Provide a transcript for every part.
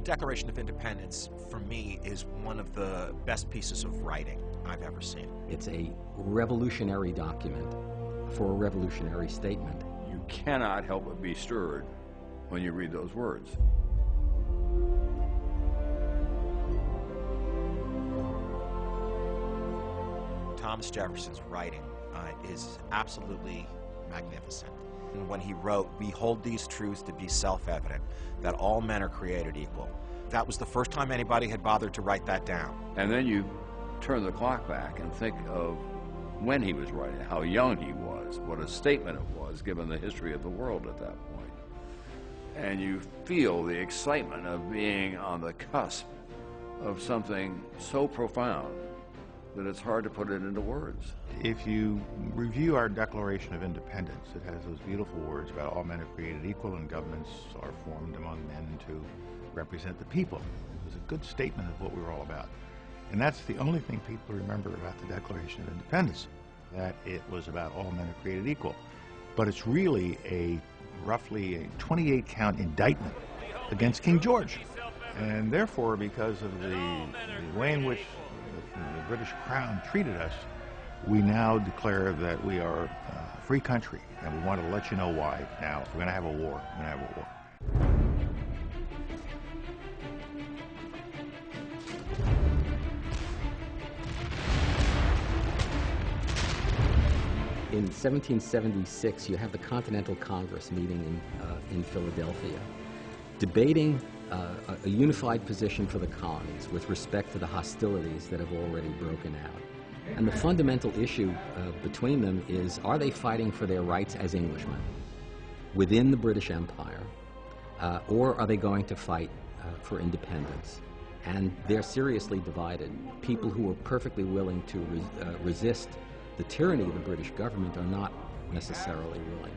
Declaration of Independence, for me, is one of the best pieces of writing I've ever seen. It's a revolutionary document for a revolutionary statement. You cannot help but be stirred when you read those words. Thomas Jefferson's writing is absolutely magnificent. And when he wrote, "We hold these truths to be self-evident, that all men are created equal," that was the first time anybody had bothered to write that down. And then you turn the clock back and think of when he was writing, how young he was, what a statement it was given the history of the world at that point. And you feel the excitement of being on the cusp of something so profound that it's hard to put it into words. If you review our Declaration of Independence, it has those beautiful words about all men are created equal and governments are formed among men to represent the people. It was a good statement of what we were all about. And that's the only thing people remember about the Declaration of Independence, that it was about all men are created equal. But it's really roughly a 28-count indictment against King George. And therefore, because of the way in which the British Crown treated us, we now declare that we are a free country, and we want to let you know why. Now, if we're going to have a war, we're going to have a war. In 1776, you have the Continental Congress meeting in Philadelphia, debating a unified position for the colonies with respect to the hostilities that have already broken out. And the fundamental issue between them is, are they fighting for their rights as Englishmen within the British Empire, or are they going to fight for independence? And they're seriously divided. People who are perfectly willing to resist the tyranny of the British government are not necessarily willing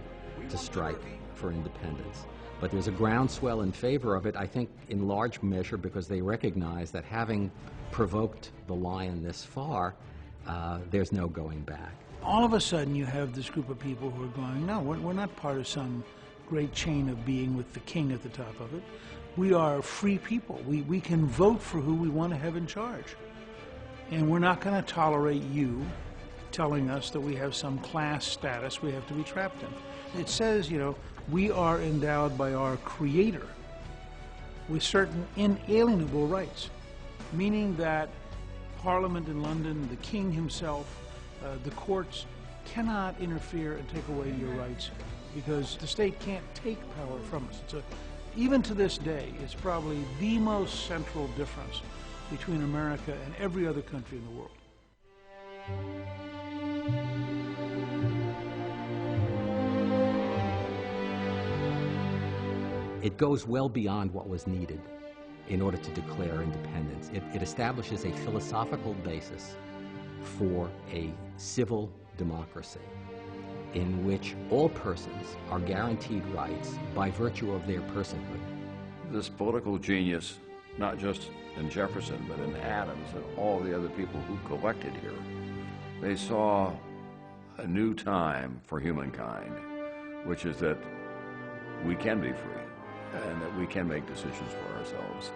to strike for independence. But there's a groundswell in favor of it, I think, in large measure because they recognize that having provoked the lion this far, there's no going back. All of a sudden you have this group of people who are going, no, we're not part of some great chain of being with the king at the top of it. We are free people. We can vote for who we want to have in charge. And we're not going to tolerate you telling us that we have some class status we have to be trapped in. It says, you know, we are endowed by our Creator with certain inalienable rights, meaning that Parliament in London, the King himself, the courts cannot interfere and take away your rights because the state can't take power from us. Even to this day, it's probably the most central difference between America and every other country in the world. It goes well beyond what was needed in order to declare independence. It establishes a philosophical basis for a civil democracy in which all persons are guaranteed rights by virtue of their personhood. This political genius, not just in Jefferson, but in Adams and all the other people who collected here, they saw a new time for humankind, which is that we can be free and that we can make decisions for ourselves.